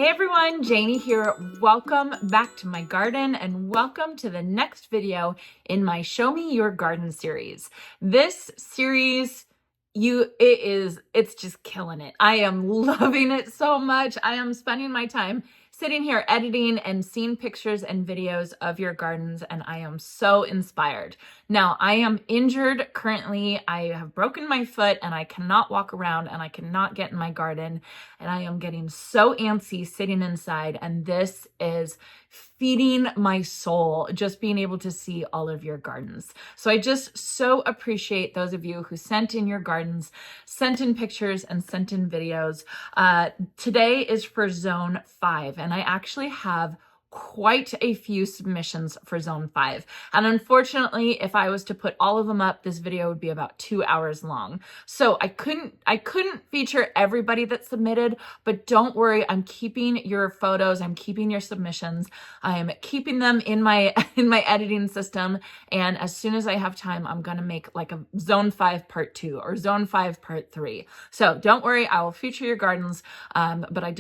Hey everyone, Janie here. Welcome back to my garden and welcome to the next video in my Show Me Your Garden series. This series, it's just killing it. I am loving it so much. I am spending my time sitting here editing and seeing pictures and videos of your gardens, and I am so inspired. Now, I am injured currently. I have broken my foot and I cannot walk around and I cannot get in my garden, and I am getting so antsy sitting inside, and this is feeding my soul, just being able to see all of your gardens. So I just so appreciate those of you who sent in your gardens, sent in pictures, and sent in videos. Today is for Zone 5, and I actually have quite a few submissions for Zone 5. And unfortunately, if I was to put all of them up, this video would be about 2 hours long. So I couldn't feature everybody that submitted, but don't worry, I'm keeping your photos, I'm keeping your submissions. I am keeping them in my editing system, and as soon as I have time, I'm going to make like a Zone 5 Part 2 or Zone 5 Part 3. So don't worry, I will feature your gardens, but I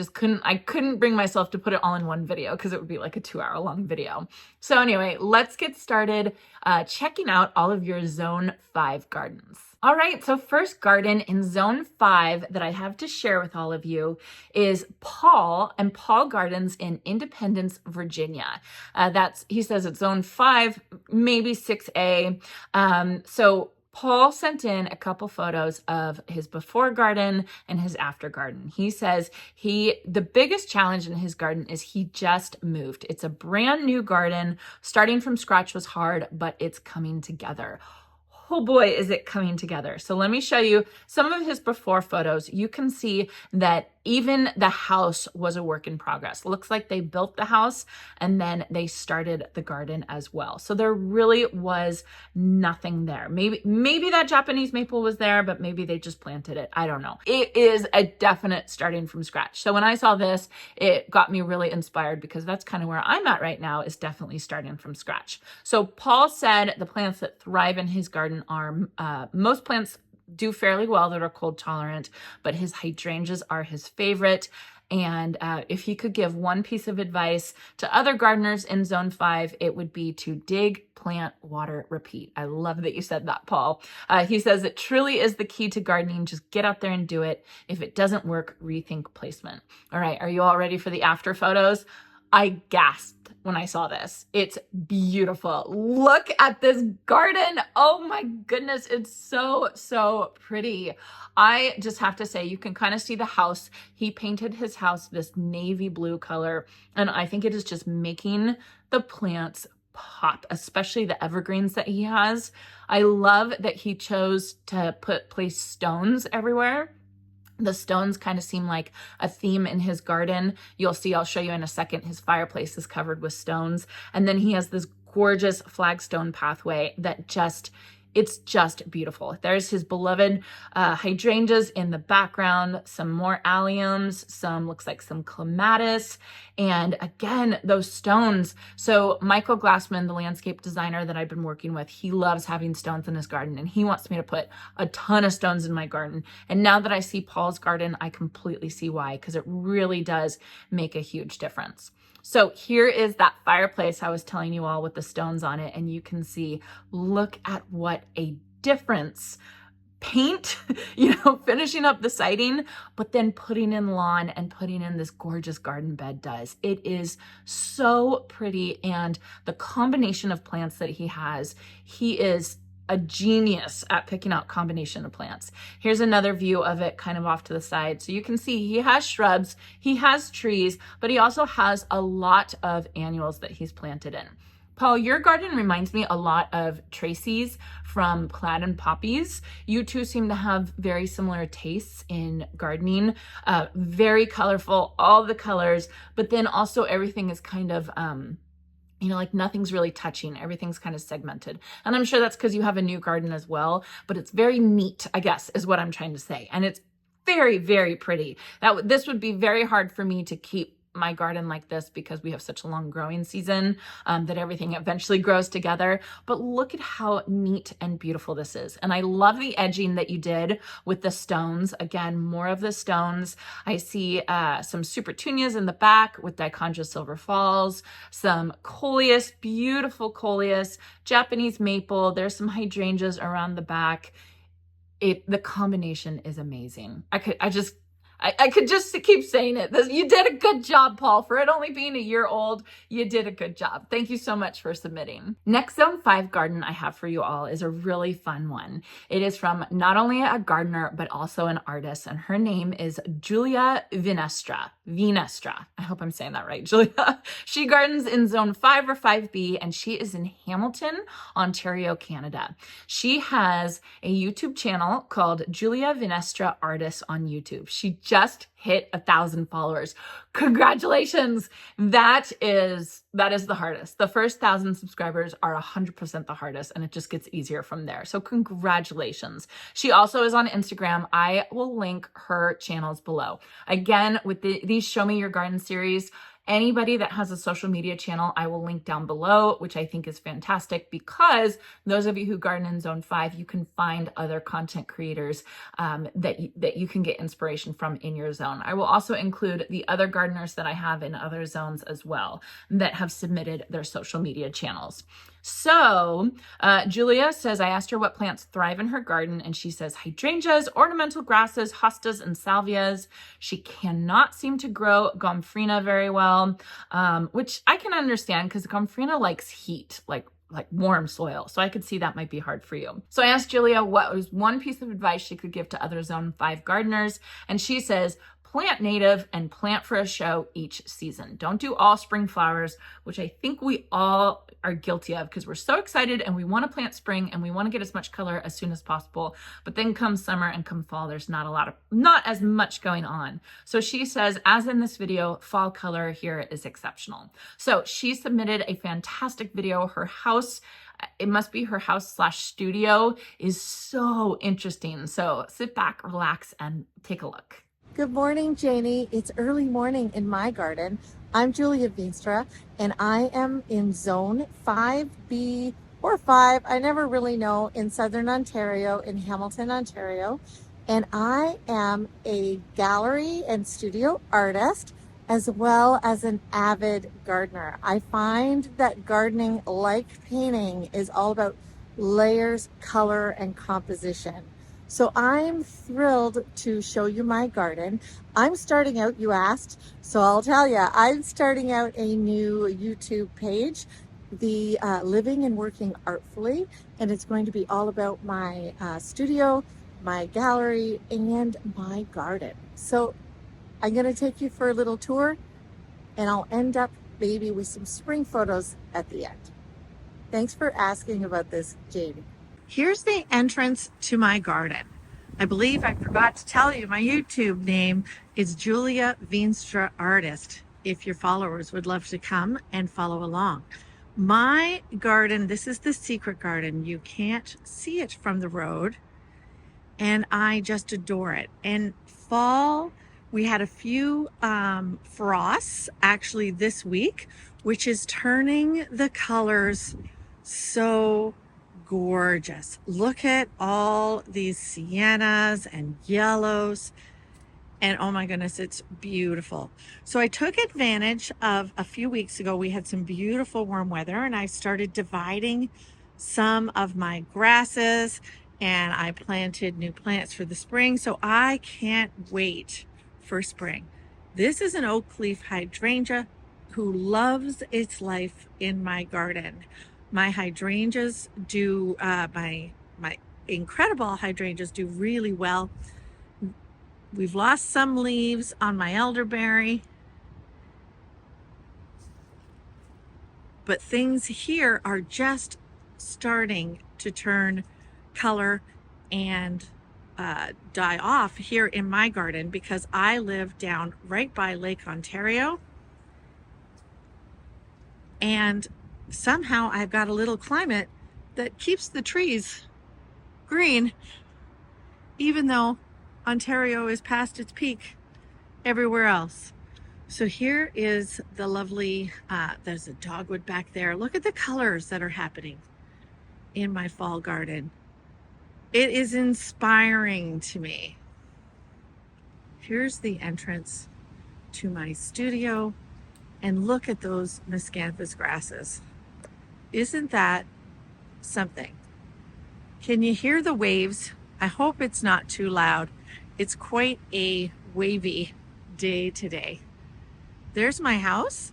couldn't bring myself to put it all in one video because it would be like a 2-hour long video. So anyway, let's get started checking out all of your Zone 5 gardens. All right, so first garden in Zone 5 that I have to share with all of you is Paul and Paul Gardens in Independence, Virginia. He says it's Zone 5, maybe 6A. So Paul sent in a couple photos of his before garden and his after garden. He says the biggest challenge in his garden is he just moved. It's a brand new garden. Starting from scratch was hard, but it's coming together. Oh boy, is it coming together. So let me show you some of his before photos. You can see that even the house was a work in progress. Looks like they built the house and then they started the garden as well. So there really was nothing there. Maybe that Japanese maple was there, but maybe they just planted it. I don't know. It is a definite starting from scratch. So when I saw this, it got me really inspired because that's kind of where I'm at right now, is definitely starting from scratch. So Paul said the plants that thrive in his garden are most plants do fairly well that are cold tolerant, but his hydrangeas are his favorite. And if he could give one piece of advice to other gardeners in Zone 5, it would be to dig, plant, water, repeat. I love that you said that, Paul. He says it truly is the key to gardening. Just get out there and do it. If it doesn't work, rethink placement. All right, are you all ready for the after photos? I gasped when I saw this. It's beautiful. Look at this garden. Oh my goodness. It's so, so pretty. I just have to say, you can kind of see the house. He painted his house this navy blue color, and I think it is just making the plants pop, especially the evergreens that he has. I love that he chose to place stones everywhere. The stones kind of seem like a theme in his garden. You'll see, I'll show you in a second, his fireplace is covered with stones. And then he has this gorgeous flagstone pathway that it's just beautiful. There's his beloved hydrangeas in the background, some more alliums, looks like some clematis, and again, those stones. So Michael Glassman, the landscape designer that I've been working with, he loves having stones in his garden, and he wants me to put a ton of stones in my garden. And now that I see Paul's garden, I completely see why, because it really does make a huge difference. So here is that fireplace I was telling you all with the stones on it, and you can see, look at what a difference paint, finishing up the siding, but then putting in lawn and putting in this gorgeous garden bed does. It is so pretty, and the combination of plants that he has, he is a genius at picking out combination of plants. Here's another view of it kind of off to the side. So you can see he has shrubs, he has trees, but he also has a lot of annuals that he's planted in. Paul, your garden reminds me a lot of Tracy's from Plaid and Poppies. You two seem to have very similar tastes in gardening. Very colorful, all the colors, but then also everything is kind of like nothing's really touching. Everything's kind of segmented. And I'm sure that's because you have a new garden as well, but it's very neat, I guess, is what I'm trying to say. And it's very, very pretty. This would be very hard for me to keep my garden like this because we have such a long growing season that everything eventually grows together. But look at how neat and beautiful this is. And I love the edging that you did with the stones. Again, more of the stones. I see some supertunias in the back with dichondra silver falls, some coleus, beautiful coleus, Japanese maple. There's some hydrangeas around the back. The combination is amazing. I could just keep saying it. You did a good job, Paul. For it only being a year old, you did a good job. Thank you so much for submitting. Next Zone 5 garden I have for you all is a really fun one. It is from not only a gardener, but also an artist, and her name is Julia Vinestra. I hope I'm saying that right, Julia. She gardens in Zone 5 or 5B, and she is in Hamilton, Ontario, Canada. She has a YouTube channel called Julia Vinestra Artist on YouTube. She just hit 1,000 followers. Congratulations. That is the hardest. The first 1,000 subscribers are 100% the hardest, and it just gets easier from there. So congratulations. She also is on Instagram. I will link her channels below. Again, with these Show Me Your Garden series, anybody that has a social media channel, I will link down below, which I think is fantastic because those of you who garden in Zone 5, you can find other content creators that you can get inspiration from in your zone. I will also include the other gardeners that I have in other zones as well that have submitted their social media channels. So Julia says, I asked her what plants thrive in her garden, and she says hydrangeas, ornamental grasses, hostas, and salvias. She cannot seem to grow gomphrena very well, which I can understand because gomphrena likes heat, like warm soil. So I could see that might be hard for you. So I asked Julia what was one piece of advice she could give to other Zone 5 gardeners, and she says, plant native and plant for a show each season. Don't do all spring flowers, which I think we all are guilty of because we're so excited and we want to plant spring and we want to get as much color as soon as possible. But then come summer and come fall, there's not as much going on. So she says, as in this video, fall color here is exceptional. So she submitted a fantastic video. Her house, it must be her house/studio, is so interesting. So sit back, relax, and take a look. Good morning, Janie. It's early morning in my garden. I'm Julia Veenstra, and I am in Zone 5B or 5, I never really know, in Southern Ontario, in Hamilton, Ontario. And I am a gallery and studio artist, as well as an avid gardener. I find that gardening, like painting, is all about layers, color, and composition. So I'm thrilled to show you my garden. I'm starting out, you asked, so I'll tell you, I'm starting out a new YouTube page, the Living and Working Artfully, and it's going to be all about my studio, my gallery, and my garden. So I'm going to take you for a little tour, and I'll end up maybe with some spring photos at the end. Thanks for asking about this, Jamie. Here's the entrance to my garden. I believe I forgot to tell you my YouTube name is Julia Veenstra Artist, if your followers would love to come and follow along. My garden, this is the secret garden. You can't see it from the road, and I just adore it. And fall, we had a few frosts actually this week, which is turning the colors so gorgeous. Look at all these siennas and yellows, and oh my goodness, it's beautiful. So I took advantage of a few weeks ago, we had some beautiful warm weather, and I started dividing some of my grasses, and I planted new plants for the spring. So I can't wait for spring. This is an oak leaf hydrangea who loves its life in my garden. My hydrangeas do, my incredible hydrangeas do really well. We've lost some leaves on my elderberry, but things here are just starting to turn color and die off here in my garden because I live down right by Lake Ontario, and somehow I've got a little climate that keeps the trees green, even though Ontario is past its peak everywhere else. So here is the lovely, there's a dogwood back there. Look at the colors that are happening in my fall garden. It is inspiring to me. Here's the entrance to my studio, and look at those miscanthus grasses. Isn't that something? Can you hear the waves? I hope it's not too loud. It's quite a wavy day today. There's my house.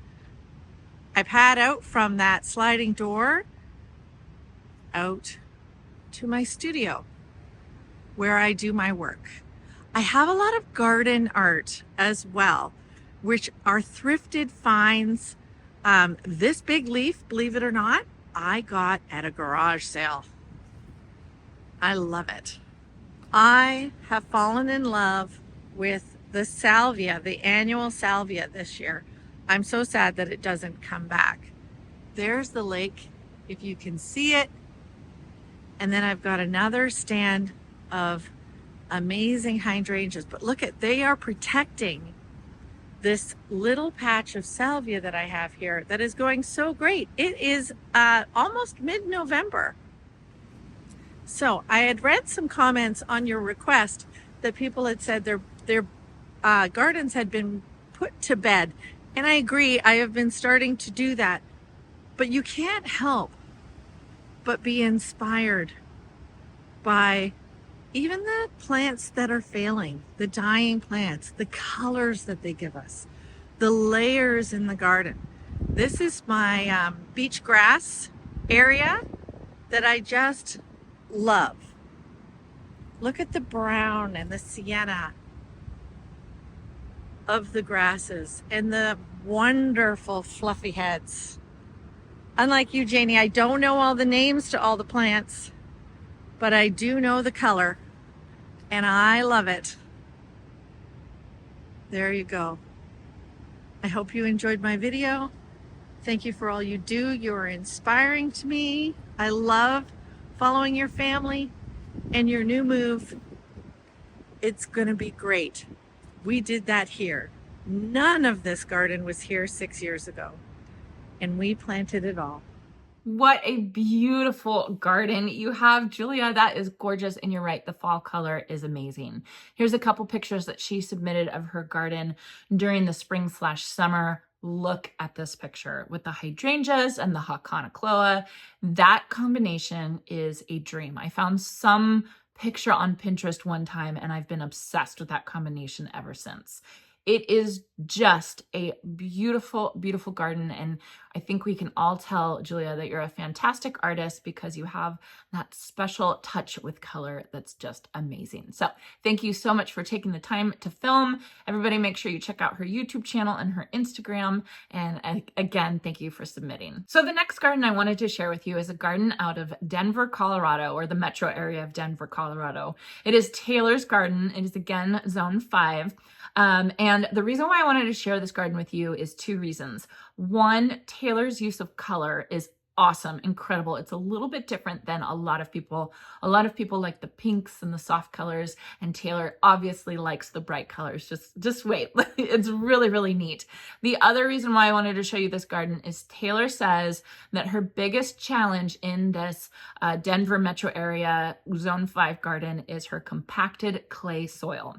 I pad out from that sliding door out to my studio where I do my work. I have a lot of garden art as well, which are thrifted finds. This big leaf, believe it or not, I got at a garage sale. I love it. I have fallen in love with the salvia, the annual salvia this year. I'm so sad that it doesn't come back. There's the lake, if you can see it. And then I've got another stand of amazing hydrangeas. But look at, they are protecting this little patch of salvia that I have here that is going so great. It is almost mid-November. So I had read some comments on your request that people had said their gardens had been put to bed. And I agree, I have been starting to do that. But you can't help but be inspired by even the plants that are failing, the dying plants, the colors that they give us, the layers in the garden. This is my beach grass area that I just love. Look at the brown and the sienna of the grasses and the wonderful fluffy heads. Unlike you, Janie, I don't know all the names to all the plants, but I do know the color, and I love it. There you go. I hope you enjoyed my video. Thank you for all you do. You are inspiring to me. I love following your family and your new move. It's gonna be great. We did that here. None of this garden was here 6 years ago, and we planted it all. What a beautiful garden you have, Julia. That is gorgeous. And you're right, the fall color is amazing. Here's a couple pictures that she submitted of her garden during the spring/summer. Look at this picture with the hydrangeas and the Haconocloa. That combination is a dream. I found some picture on Pinterest one time, and I've been obsessed with that combination ever since. It is just a beautiful, beautiful garden. And I think we can all tell, Julia, that you're a fantastic artist because you have that special touch with color that's just amazing. So thank you so much for taking the time to film. Everybody make sure you check out her YouTube channel and her Instagram. And again, thank you for submitting. So the next garden I wanted to share with you is a garden out of Denver, Colorado, or the metro area of Denver, Colorado. It is Taylor's Garden. It is again Zone 5. And the reason why I wanted to share this garden with you is two reasons. One, Taylor's use of color is awesome, incredible. It's a little bit different than a lot of people. A lot of people like the pinks and the soft colors, and Taylor obviously likes the bright colors. Just wait. It's really, really neat. The other reason why I wanted to show you this garden is Taylor says that her biggest challenge in this Denver metro area Zone 5 garden is her compacted clay soil.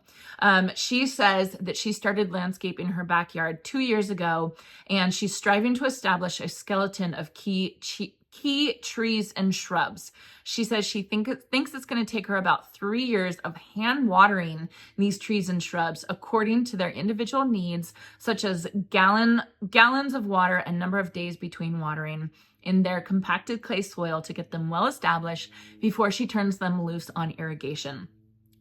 She says that she started landscaping her backyard 2 years ago, and she's striving to establish a skeleton of key trees and shrubs. She says she thinks it's going to take her about 3 years of hand watering these trees and shrubs according to their individual needs, such as gallons of water and number of days between watering in their compacted clay soil to get them well established before she turns them loose on irrigation.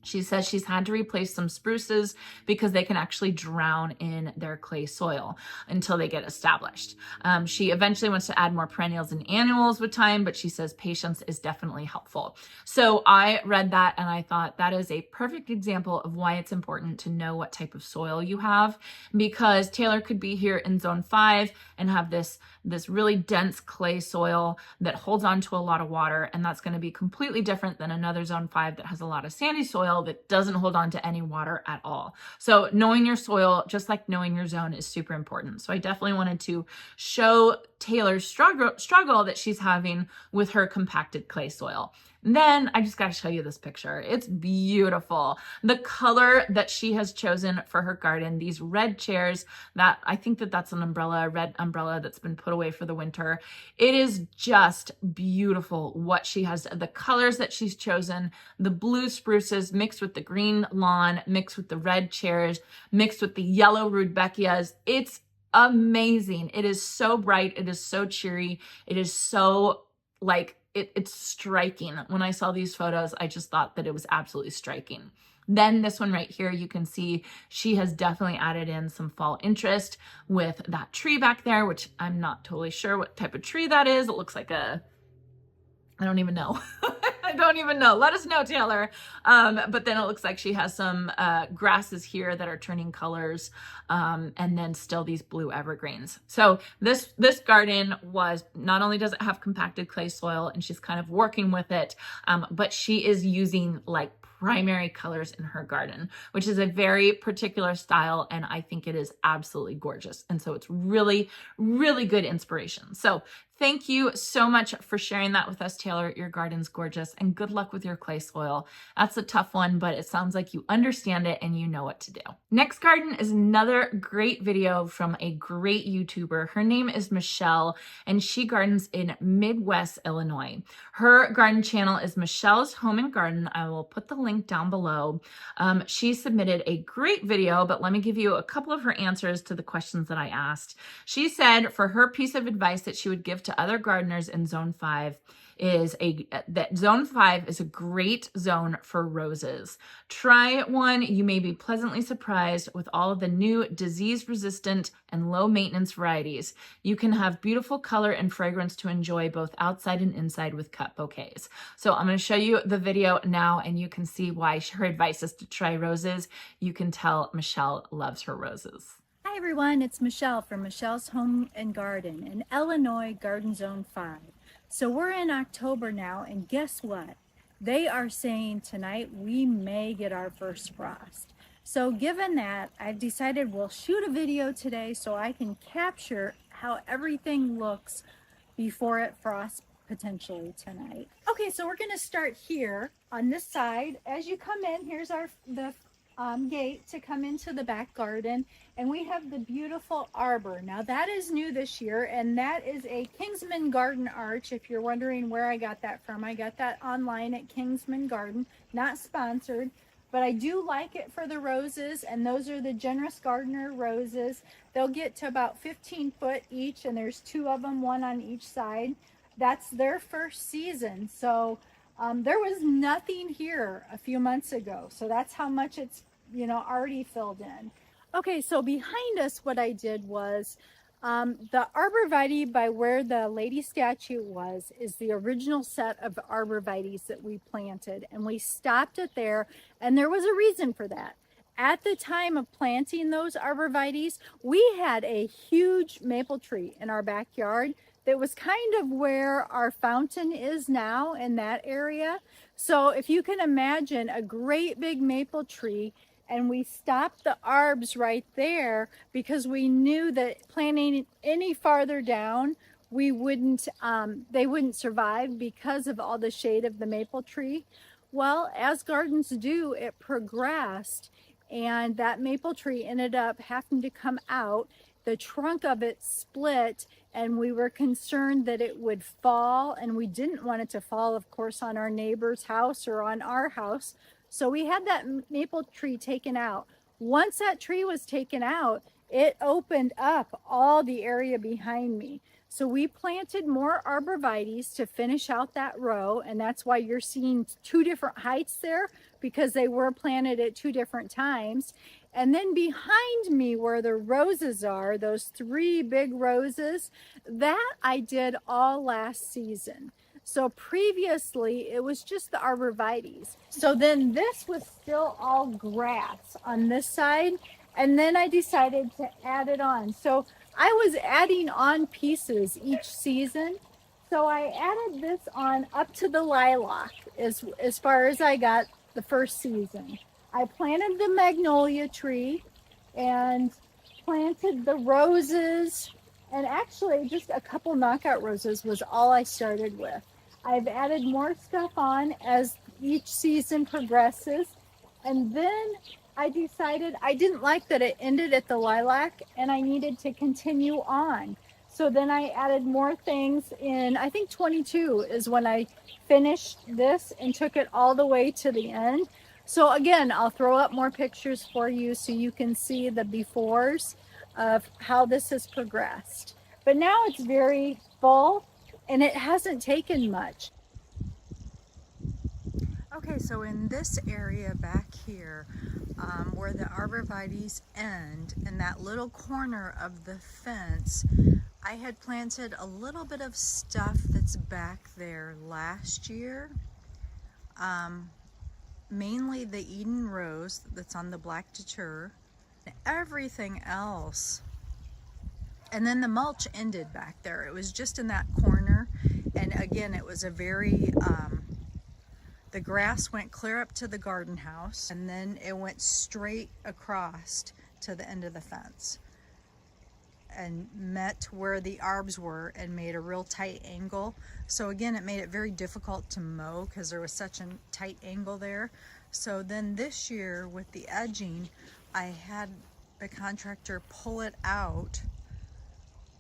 She says she's had to replace some spruces because they can actually drown in their clay soil until they get established. She eventually wants to add more perennials and annuals with time, but she says patience is definitely helpful. So I read that and I thought that is a perfect example of why it's important to know what type of soil you have, because Taylor could be here in Zone 5 and have this this really dense clay soil that holds on to a lot of water, and that's going to be completely different than another zone 5 that has a lot of sandy soil that doesn't hold on to any water at all. So knowing your soil, just like knowing your zone, is super important. So I definitely wanted to show Taylor's struggle that she's having with her compacted clay soil. And then I just got to show you this picture. It's beautiful. The color that she has chosen for her garden, these red chairs, that I think that's an umbrella, a red umbrella that's been put away for the winter. It is just beautiful what she has, the colors that she's chosen, the blue spruces mixed with the green lawn, mixed with the red chairs, mixed with the yellow rudbeckias. It's amazing. It is so bright. It is so cheery. It is so like, it's striking. When I saw these photos, I just thought that it was absolutely striking. Then this one right here, you can see she has definitely added in some fall interest with that tree back there, which I'm not totally sure what type of tree that is. It looks like I don't even know. I don't even know. Let us know, Taylor. But then it looks like she has some grasses here that are turning colors, and then still these blue evergreens. So this garden was, not only does it have compacted clay soil and she's kind of working with it, but she is using like primary colors in her garden, which is a very particular style, and I think it is absolutely gorgeous. And so it's really, really good inspiration. So thank you so much for sharing that with us, Taylor. Your garden's gorgeous, and good luck with your clay soil. That's a tough one, but it sounds like you understand it and you know what to do. Next garden is another great video from a great YouTuber. Her name is Michelle, and she gardens in Midwest Illinois. Her garden channel is Michelle's Home and Garden. I will put the link down below. She submitted a great video, but let me give you a couple of her answers to the questions that I asked. She said for her piece of advice that she would give to other gardeners in Zone 5 is that Zone 5 is a great zone for roses. Try one. You may be pleasantly surprised with all of the new disease-resistant and low-maintenance varieties. You can have beautiful color and fragrance to enjoy both outside and inside with cut bouquets. So I'm going to show you the video now, and you can see why her advice is to try roses. You can tell Michelle loves her roses. Hi everyone, it's Michelle from Michelle's Home and Garden in Illinois Garden Zone 5. So we're in October now, and guess what? They are saying tonight we may get our first frost. So given that, I've decided we'll shoot a video today so I can capture how everything looks before it frosts potentially tonight. Okay, so we're gonna start here on this side. As you come in, here's the gate to come into the back garden, and we have the beautiful arbor. Now that is new this year, and that is a Kingsman Garden Arch. If you're wondering where I got that from, I got that online at Kingsman Garden, not sponsored, but I do like it for the roses, and those are the Generous Gardener roses. They'll get to about 15 foot each, and there's 2 of them, 1 on each side. That's their first season. So there was nothing here a few months ago, so that's how much it's already filled in. Okay, so behind us, what I did was the arborvitae by where the lady statue was is the original set of arborvitaes that we planted, and we stopped it there, and there was a reason for that. At the time of planting those arborvitaes, we had a huge maple tree in our backyard that was kind of where our fountain is now, in that area. So if you can imagine a great big maple tree, and we stopped the arbs right there because we knew that planting any farther down, they wouldn't survive because of all the shade of the maple tree. Well, as gardens do, it progressed, and that maple tree ended up having to come out. The trunk of it split, and we were concerned that it would fall, and we didn't want it to fall, of course, on our neighbor's house or on our house. So we had that maple tree taken out. Once that tree was taken out, it opened up all the area behind me. So we planted more arborvitaes to finish out that row, and that's why you're seeing 2 different heights there, because they were planted at 2 different times. And then behind me where the roses are, those 3 big roses, that I did all last season. So previously it was just the arborvitaes. So then this was still all grass on this side, and then I decided to add it on. So I was adding on pieces each season. So I added this on up to the lilac as far as I got the first season. I planted the magnolia tree and planted the roses, and actually just a couple knockout roses was all I started with. I've added more stuff on as each season progresses, and then I decided I didn't like that it ended at the lilac and I needed to continue on. So then I added more things in, I think 22 is when I finished this and took it all the way to the end. So again, I'll throw up more pictures for you so you can see the befores of how this has progressed. But now it's very full and it hasn't taken much. Okay, so in this area back here, where the arborvitaes end, in that little corner of the fence, I had planted a little bit of stuff that's back there last year. Mainly the Eden rose that's on the black datura, everything else. And then the mulch ended back there. It was just in that corner. And again, it was a very, the grass went clear up to the garden house and then it went straight across to the end of the fence and met where the arbs were and made a real tight angle. So again, it made it very difficult to mow because there was such a tight angle there. So then this year with the edging, I had the contractor pull it out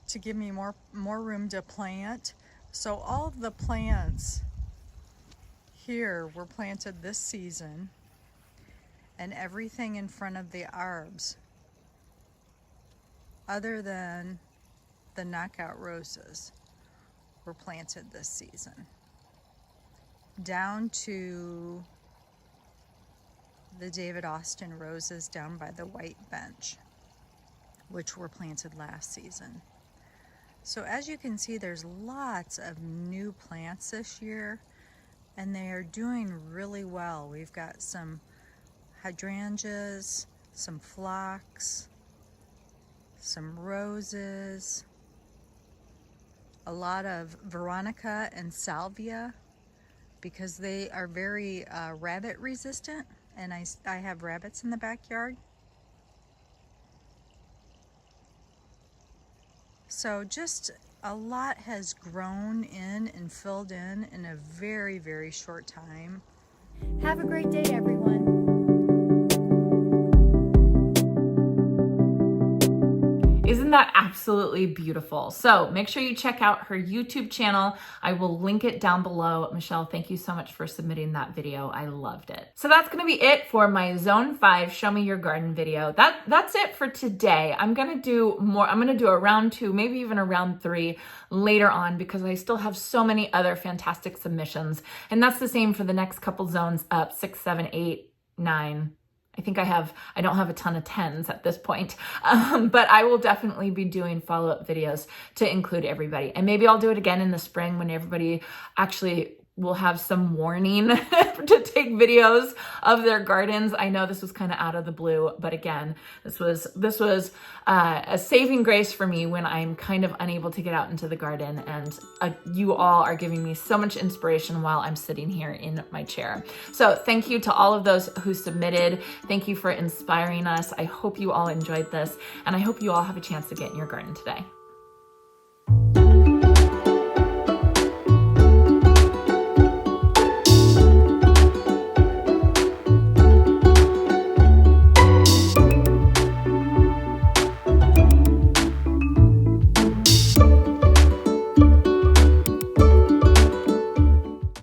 to give me more room to plant. So all of the plants here were planted this season, and everything in front of the arbs, other than the knockout roses, were planted this season. Down to the David Austin roses down by the white bench, which were planted last season. So as you can see, there's lots of new plants this year, and they are doing really well. We've got some hydrangeas, some phlox, some roses, a lot of veronica and salvia, because they are very rabbit resistant, and I have rabbits in the backyard. So just a lot has grown in and filled in a very, very short time. Have a great day, everyone. Isn't that absolutely beautiful? So make sure you check out her YouTube channel. I will link it down below. Michelle, thank you so much for submitting that video. I loved it. So that's gonna be it for my Zone 5 Show Me Your Garden video. That's it for today. I'm gonna do more. I'm gonna do a round 2, maybe even a round 3 later on, because I still have so many other fantastic submissions. And that's the same for the next couple zones up, 6, 7, 8, 9. I don't have a ton of 10s at this point, but I will definitely be doing follow-up videos to include everybody. And maybe I'll do it again in the spring when everybody actually will have some warning to take videos of their gardens. I know this was kind of out of the blue, but again, this was a saving grace for me when I'm kind of unable to get out into the garden, and you all are giving me so much inspiration while I'm sitting here in my chair. So thank you to all of those who submitted. Thank you for inspiring us. I hope you all enjoyed this, and I hope you all have a chance to get in your garden today.